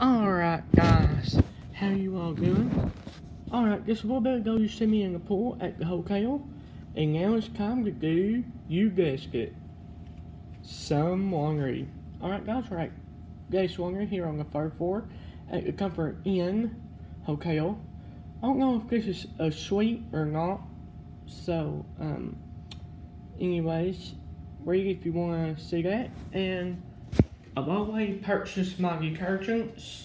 Alright guys, how you all doing? Alright, just a little bit ago you see me in the pool at the hotel, and now it's time to do, you guessed it, some laundry. Alright guys, right, guest laundry here on the third floor at the Comfort Inn Hotel. I don't know if this is a suite or not, so, anyways, read if you want to see that. And I've already purchased my detergents,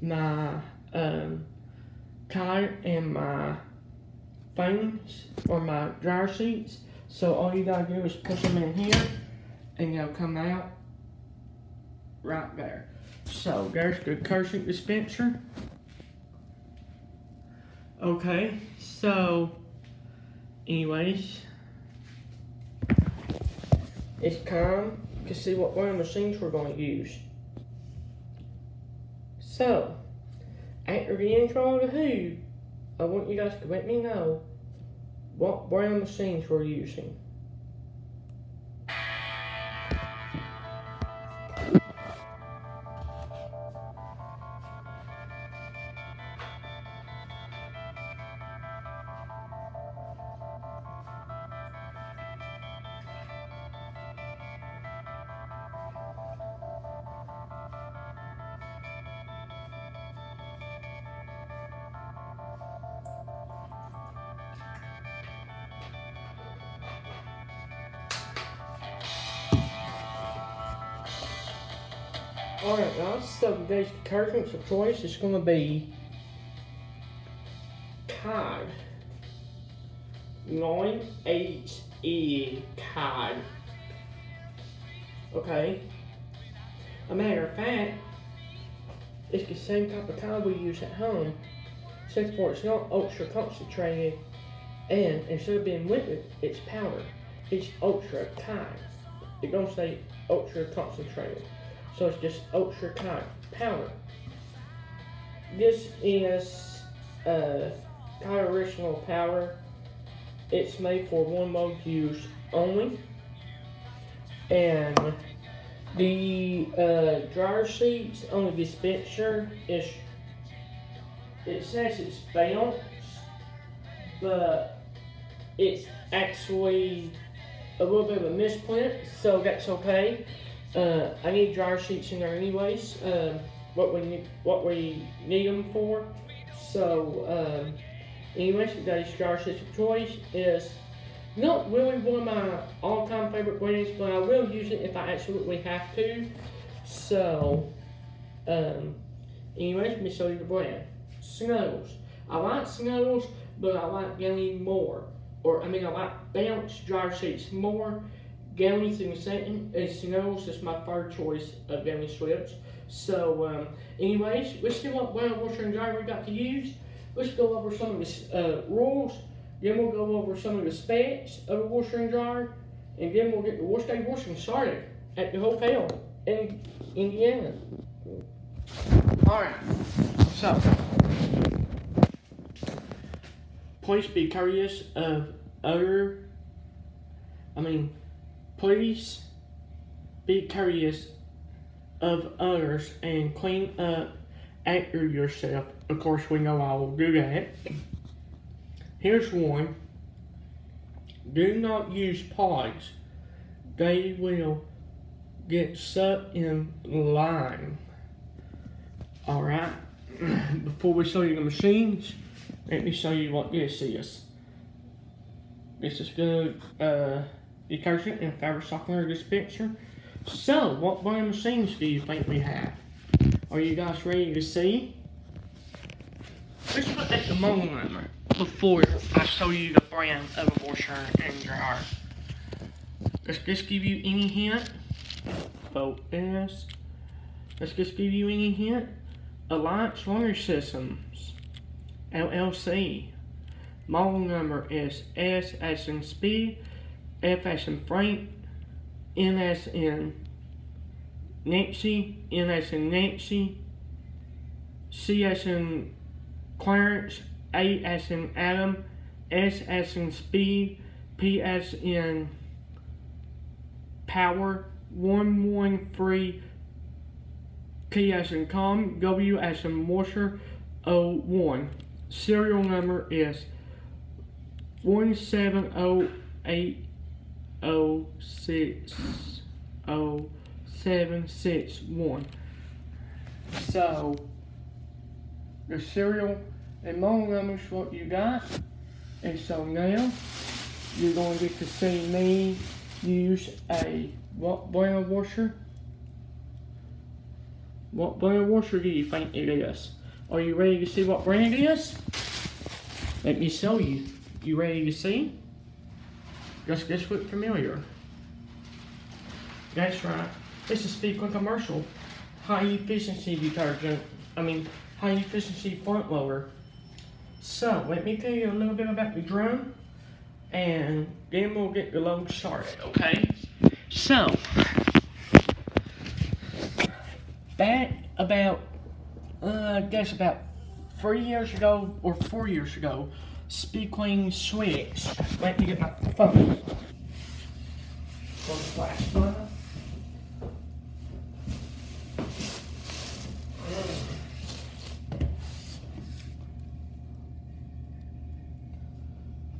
my Tide, and my things, or my dryer sheets. So all you gotta do is push them in here, and they'll come out right there. So there's the detergent dispenser. Okay, so anyways, it's time to see what one of the machines we're going to use. So, after the intro to Who, I want you guys to let me know what brand machines we're using. Alright guys, so today's detergents of choice is going to be Tide. 9HE Tide. Okay. A matter of fact, it's the same type of Tide we use at home, except for it's not ultra concentrated, and instead of being liquid, it's powder. It's ultra Tide. It don't say ultra concentrated. So it's just ultra Tide powder. This is Tide original powder. It's made for one mode use only. And the dryer sheets on the dispenser is, it says it's balanced, but it's actually a little bit of a misprint, so that's okay. I need dryer sheets in there anyways, what we need them for. So, anyways, today's dryer sheets of choice is not really one of my all-time favorite brands, but I will use it if I absolutely have to. So, anyways, let me show you the brand. Snows. I like Snows, but I like Galley more. I like balanced dryer sheets more. Galley's in the second, and Snows is my third choice of Galley strips. So, anyways, let's see what brand washer and dryer we got to use. Let's go over some of the rules. Then we'll go over some of the specs of a washer and dryer, and then we'll get the washing started at the hotel in Indiana. Alright, so please be courteous of please be courteous of others and clean up after yourself. Of course, we know I will do that. Here's one. Do not use pods. They will get sucked in line. Alright. Before we show you the machines, let me show you what this is. This is good detergent and fabric softener dispenser. So, what brand machines do you think we have? Are you guys ready to see? Let's put at the model number before I show you the brand of a washer and dryer. Let's just give you any hint. Focus. Let's just give you any hint. Alliance Laundry Systems, LLC. Model number is S as in speed, F as in Frank, N as in Nancy, N as in Nancy, C as in Clarence, A as in Adam, S as in speed, P as in power, 113 K as in com, W as in washer, 01. Serial number is 17080600761. So the serial and model number is what you got. And so now you're going to get to see me use a what brand washer? What brand washer do you think it is? Are you ready to see what brand it is? Let me show you. You ready to see? Just look familiar. That's right. It's a Speedquink commercial. High efficiency detergent. High efficiency front loader. So, let me tell you a little bit about the drone, and then we'll get the load started, okay? So, back about, I guess about 3 years ago or 4 years ago, Speedquink switched. Let me get my phone. Flash button.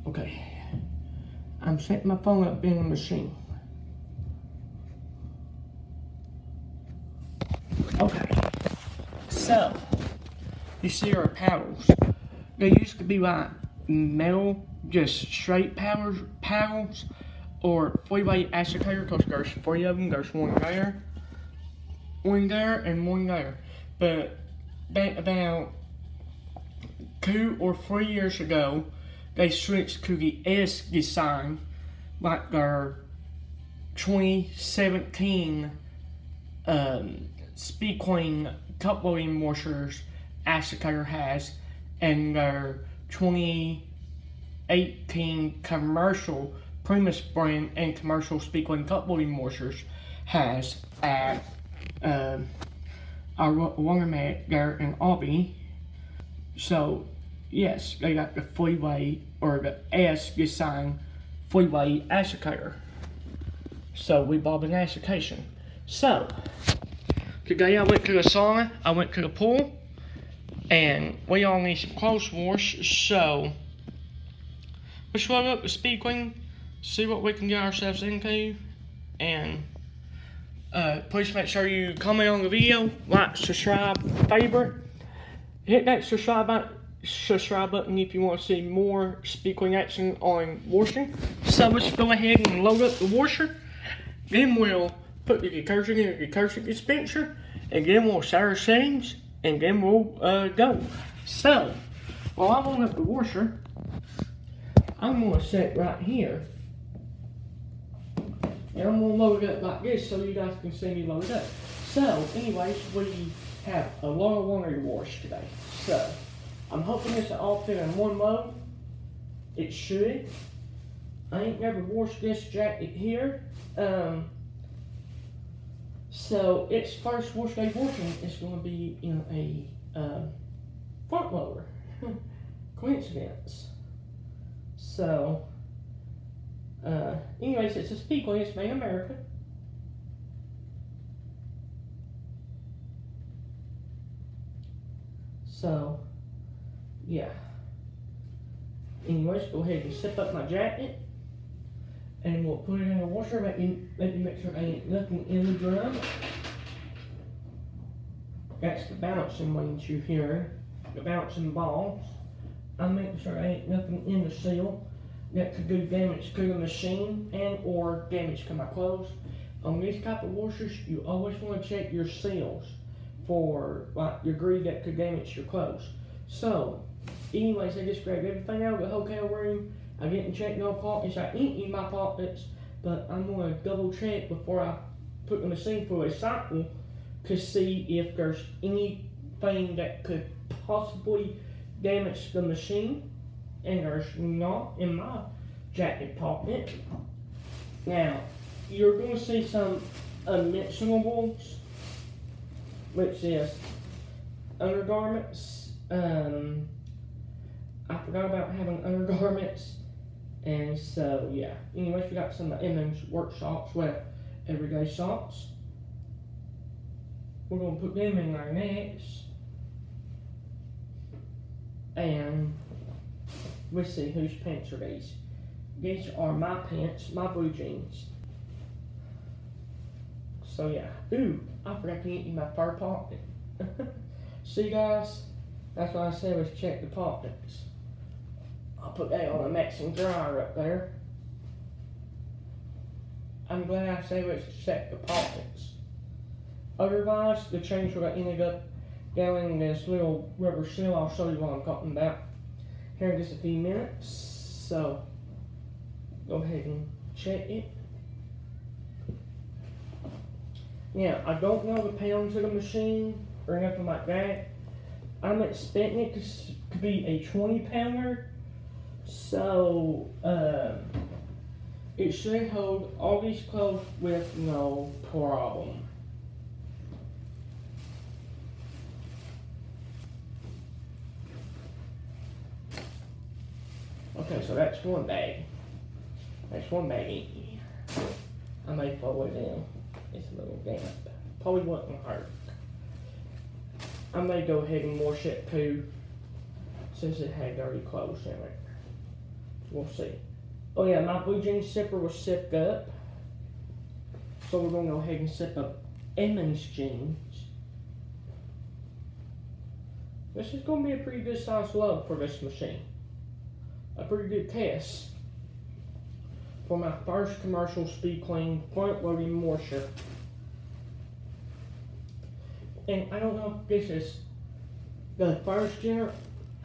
Okay, I'm setting my phone up in the machine. Okay, so you see our paddles. They used to be like metal, just straight paddles, or three-way actuator, because there's 3 of them. There's one there, and one there. But back about 2 or 3 years ago, they switched to the S design, like their 2017 Speedquink cup loading washers actuator has, and their 2018 commercial Primus brand and commercial Speedquink cup loading washers has at our laundromat there in Albany. So yes, they got the three-way, or the S design three-way actuator. So we bought an actuation. So today I went to the sauna, I went to the pool, and we all need some clothes wash. So let's load up the Speedquink, see what we can get ourselves into, and please make sure you comment on the video, like, subscribe, favorite, hit that subscribe button if you want to see more Speedquink action on washing. So let's go ahead and load up the washer. Then we'll put the detergent in the detergent dispenser, and then we'll set our settings, and then we'll go. So while I'm loading up the washer, I'm going to set it right here, and I'm going to load it up like this so you guys can see me load it up. So anyways, we have a lot of laundry to wash today. So I'm hoping this will all fit in one load. It should. I ain't never washed this jacket here. So its first wash day washing is going to be in a front loader. Coincidence. So, anyways, it's a Speedquink. It's made in America. So, yeah. Anyways, go ahead and zip up my jacket, and we'll put it in the washer. Let me make sure there ain't nothing in the drum. That's the bouncing wings you're hearing, the bouncing balls. I'm making sure there ain't nothing in the seal that could do damage to the machine and or damage to my clothes. On these type of washers, you always want to check your seals for like degree that could damage your clothes. So, anyways, I just grabbed everything out of the hotel room. I didn't check no pockets. I ain't in my pockets, but I'm going to double check before I put the machine through a cycle to see if there's anything that could possibly damage the machine, and there's not in my jacket pocket. Now, you're going to see some unmentionables, which is undergarments. I forgot about having undergarments, and so yeah. Anyways, we got some of Emmons work socks with everyday socks. we're going to put them in there next. And let's see whose pants are these. These are my pants, my blue jeans. So yeah. Ooh, I forgot to get you my fur pocket. See guys, that's what I said was check the pockets. I'll put that on the Mexican dryer up there. I'm glad I said let's check the pockets. Otherwise, the chains would have ended up down in this little rubber seal. I'll show you what I'm talking about here in just a few minutes. So, go ahead and check it. Now, I don't know the pounds of the machine or nothing like that. I'm expecting it to be a 20-pounder. So, it should hold all these clothes with no problem. Okay, so that's one bag. That's one bag. I may fold it in. It's a little damp. Probably wouldn't hurt. I may go ahead and wash it too, since it had dirty clothes in it. We'll see. Oh yeah, my blue jeans zipper was zipped up. So we're gonna go ahead and zip up Edmund's jeans. This is gonna be a pretty good size load for this machine. A pretty good test for my first commercial speed clean front loading washer. And I don't know if this is the first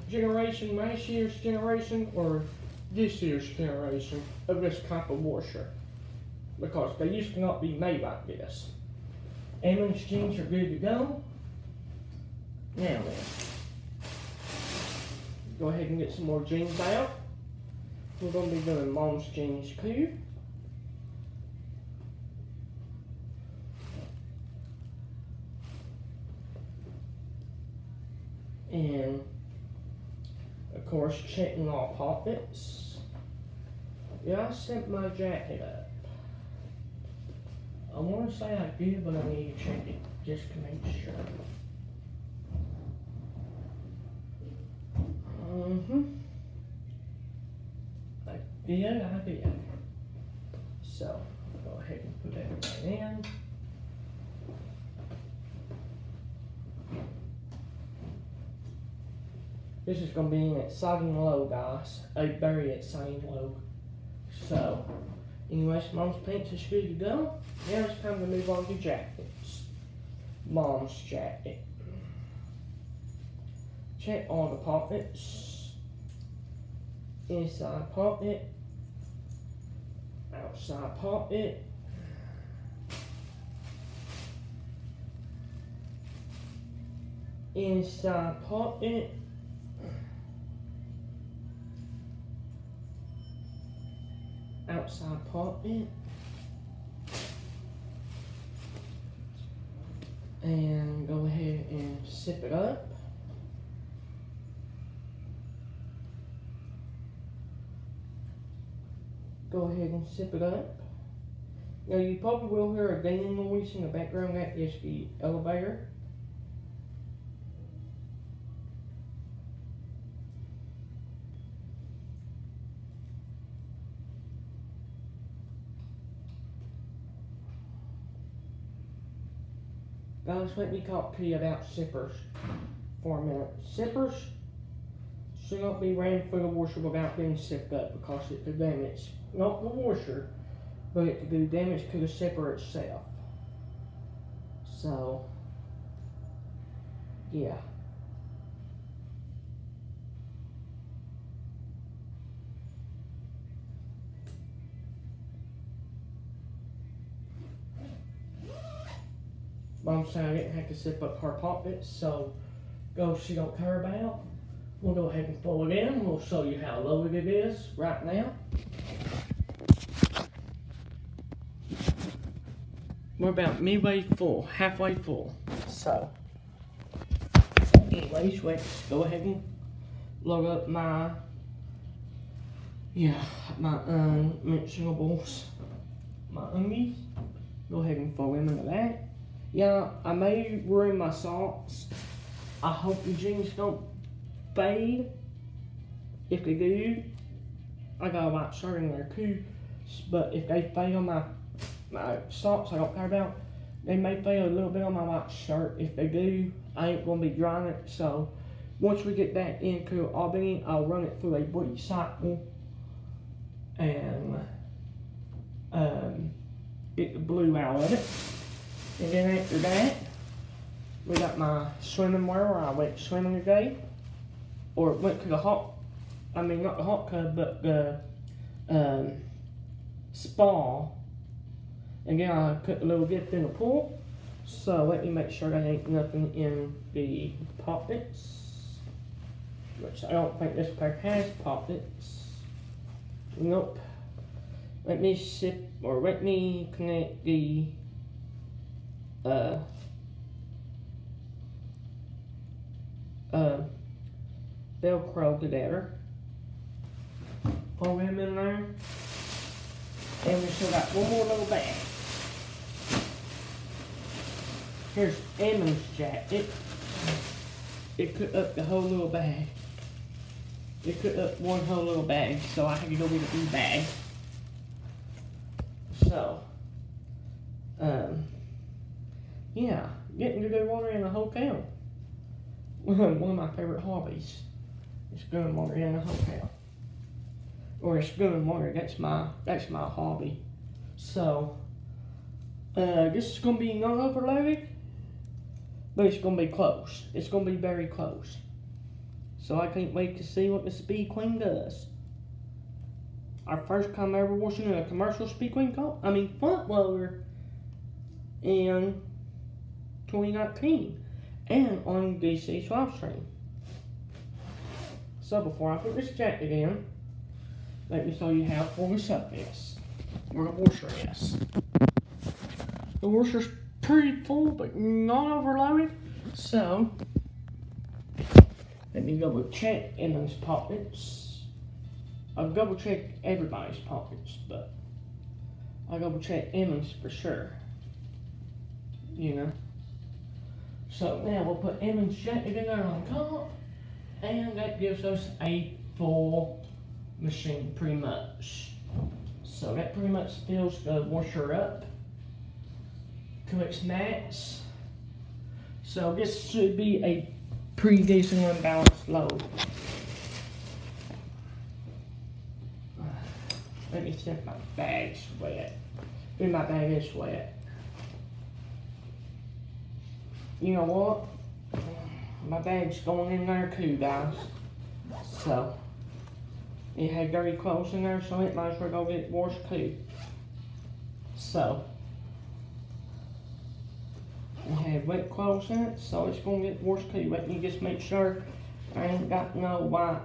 generation, last year's generation, or this year's generation of this type of washer, because they used to not be made like this. Edmund's jeans are good to go. Now then, go ahead and get some more jeans out. We're going to be doing Mom's jeans too. And of course, checking all pockets. Yeah, I sent my jacket up. I want to say I did, but I need to check it just to make sure. I did. So, go ahead and put that right in. This is going to be an exciting load, guys. A very exciting load. So, anyways, Mom's pants is good to go. Now it's time to move on to jackets. Mom's jacket. Check all the pockets. Inside pocket. Outside pocket. Inside pocket. Outside pocket. And go ahead and zip it up. Go ahead and zip it up. Now you probably will hear a dinging noise in the background. That is the elevator. Guys, let me talk to you about zippers for a minute. Zippers should not be ran through the washer without being zipped up, because it could damage not the washer, but it could do damage to the zipper itself. So, yeah. Mom said I didn't have to zip up her pockets, so those she don't care about. We'll go ahead and fold it in. We'll show you how loaded it is right now. We're about midway full, halfway full. So, anyways, let's go ahead and load up my unmentionables, my undies. Go ahead and fold them into that. Yeah, I may ruin my socks. I hope the jeans don't fade. If they do, I got a white shirt in there too. But if they fade on my socks, I don't care about. They may fade a little bit on my white shirt. If they do, I ain't gonna be drying it. So once we get that into Albany, I'll run it through a bleach cycle and get the blue out of it. And then after that, we got my swimming wear where I went swimming today. Or went to the not the hot tub, but the spa. And then I put a little gift in the pool. So let me make sure there ain't nothing in the pockets. Which I don't think this pair has pockets. Nope. Let me connect the Velcro together. Pull him in there. And we still got one more little bag. Here's Emma's jacket. It took up the whole little bag. It took up one whole little bag, so I had to go get a new bag. So, yeah, getting to go water in a hotel. One of my favorite hobbies is going water in a hotel. Or spilling water, that's my hobby. So, this is gonna be not overloaded, but it's gonna be close. It's gonna be very close. So I can't wait to see what the Speed Queen does. Our first time ever washing a commercial Speed Queen front loader in 2019 and on DC's live stream. So before I put this jacket in, let me show you how full this up is, where the washer is. The washer's pretty full, but not overloaded. So, let me double check Emma's pockets. I've double checked everybody's pockets, but I'll double check Emma's for sure. You know. So now we'll put Emma's jacket in there on top, and that gives us a full machine pretty much. So that pretty much fills the washer up to its max. So this should be a pretty decent unbalanced load. Let me see if my bag's wet. Maybe my bag is wet. You know what? My bag's going in there too, guys. So it had dirty clothes in there, so it might as well go get washed too. So, it had wet clothes in it, so it's gonna get washed too. Let me just make sure I ain't got no white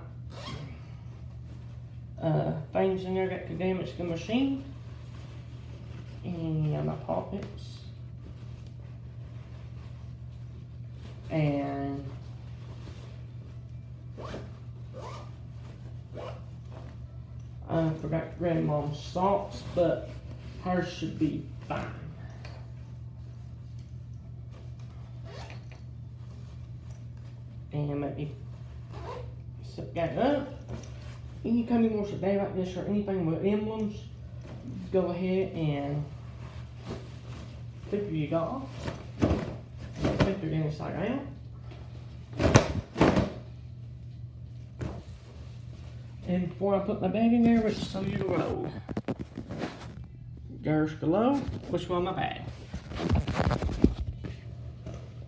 things in there that could damage the machine. And my pockets. And I forgot to grab Mom's socks, but hers should be fine. And let me set that up. Anytime you wash a bag like this or anything with emblems, go ahead and flip it off. Flip it inside out. And before I put my bag in there, let's show you the load. There's the load, which was my bag.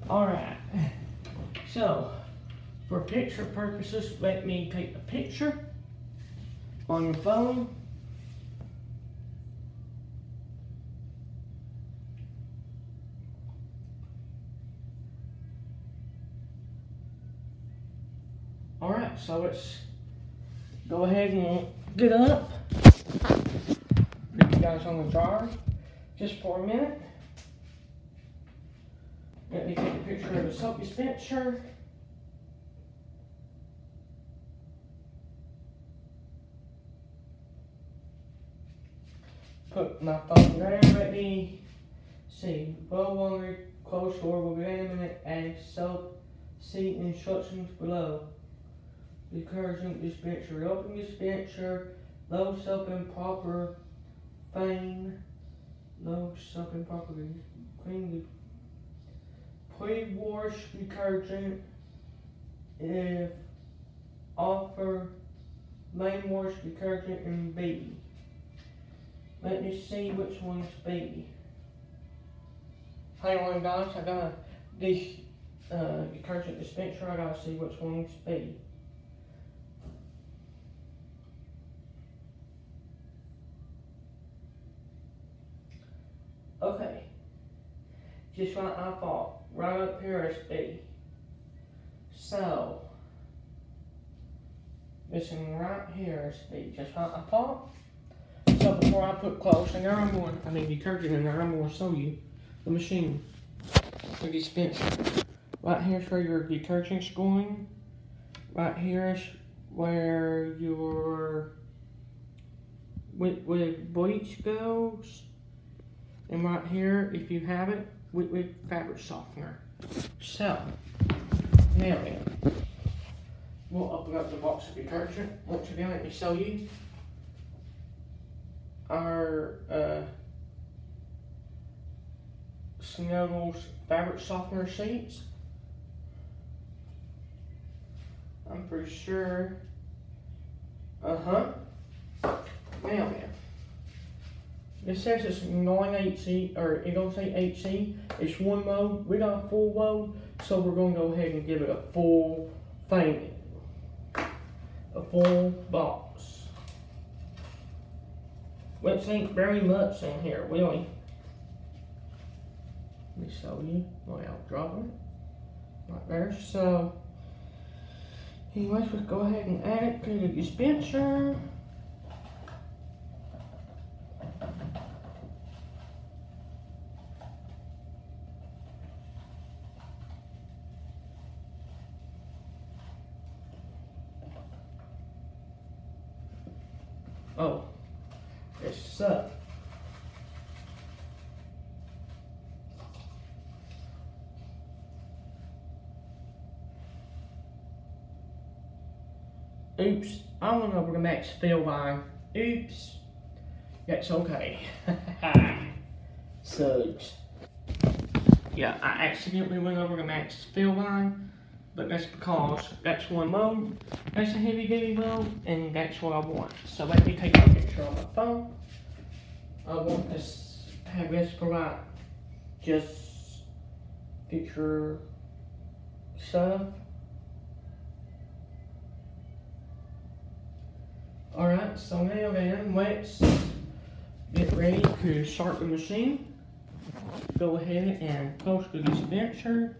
Alright, so for picture purposes, let me take a picture on your phone. Alright, so let's go ahead and get up. Put you guys on the jar just for a minute. Let me take a picture of the soap dispenser. Put my phone there. Let me see. Blow on closed door will be examined as soap. See instructions below. Detergent dispenser. Open dispenser. Low soap and proper fame. Low soap and proper clean the pre-wash detergent. If offer main wash detergent and B. Let me see which one's B. Hang on guys, I got this detergent dispenser, I gotta see which one's B. Okay, just like I thought, right up here is B. So, this one right here is B, just like I thought. So before I put clothes in there, detergent in there, I'm going to show you the machine, the dispenser. Right here's where your detergent's going. Right here is where your with bleach goes. And right here, if you have it, with fabric softener. So, now then, we'll open up the box of detergent. Once again, let me show you our Snuggles fabric softener sheets. I'm pretty sure. Now then, it says it's non-HC, or it don't say HC. It's one load. We got a full load, so we're gonna go ahead and give it a full thing, a full box. Which ain't very much in here, really. Let me show you without dropping it. Right there. So, anyways, let's go ahead and add it to the dispenser. Oh, it's up. Oops, I went over the max fill line. Oops, that's okay. Sucks. Yeah, I accidentally went over the max fill line, but that's because that's one load. That's a heavy duty load, and that's what I want. So let me take a picture on my phone. I want this, have this for like just picture stuff. Alright, so now then, let's get ready to start the machine. Go ahead and close the dispenser.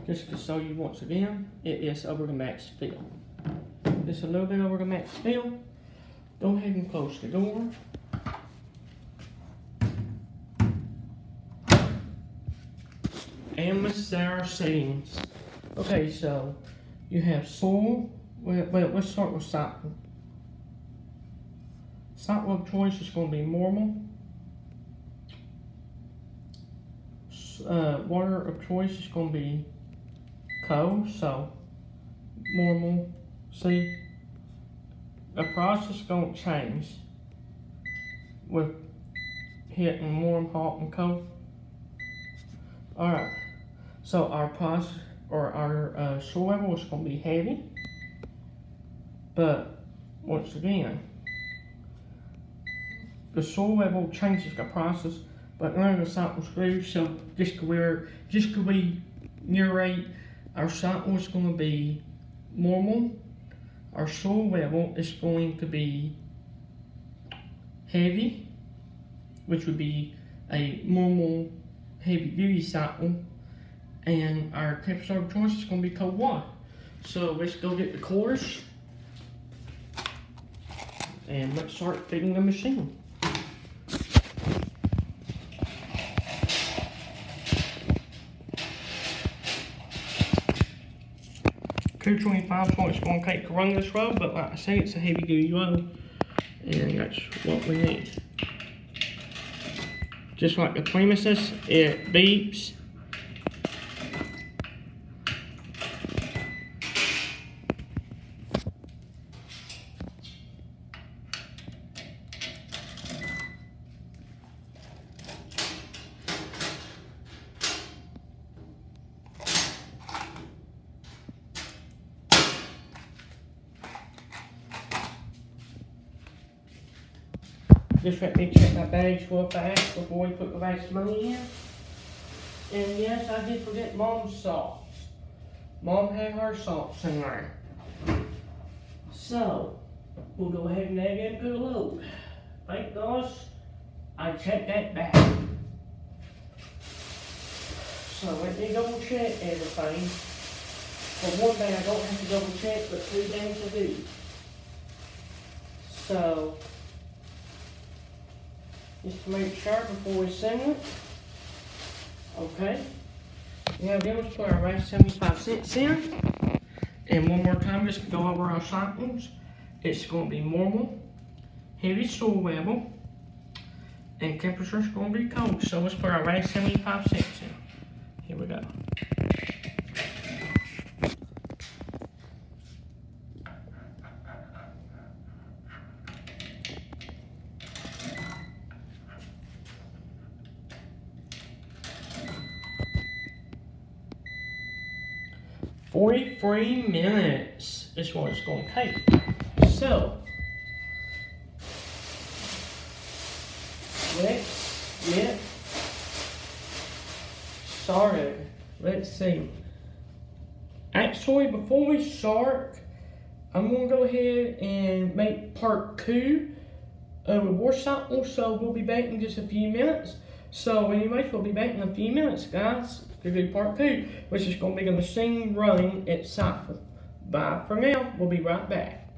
Just to show you once again, it is over the max fill. Just a little bit over the max fill. Go ahead and close the door. And let's set our settings. Okay, so you have soil. Well, let's start with cycle. Cycle of choice is going to be normal. Water of choice is going to be cold. So normal. See, the process don't change with hitting warm, hot, and cold. All right. So our process, or our soil level is going to be heavy, but once again, the soil level changes the process, but none of the cycle screws. So just to reiterate, our cycle is going to be normal. Our soil level is going to be heavy, which would be a normal heavy duty cycle. And our temperature of choice is going to be cold water. So let's go get the cores and let's start fitting the machine. $225 is what it's going to take to run this road, but like I say, it's a heavy duty road, and that's what we need. Just like the premises, it beeps. Just let me check my bags real fast before we put the rest of the money in. And yes, I did forget Mom's salts. Mom had her salts in there. So, we'll go ahead and add into the load. Thank gosh, I checked that back. So let me double check everything. For one thing, I don't have to double check, but 2 things I do. So, just to make sure before we send it. Okay. Now then, let's put our rice 75 cents in. And one more time, just go over our samples. It's going to be normal, heavy soil level, and temperature is going to be cold. So let's put our rice 75 cents in. Here we go. "43 minutes is what it's going to take." So, let's get started. Let's see. Actually, before we start, I'm going to go ahead and make part 2 of the water sample. So we'll be back in just a few minutes. So anyways, we'll be back in a few minutes, guys, to do part 2, which is going to be the machine running its cycle. Bye for now. We'll be right back.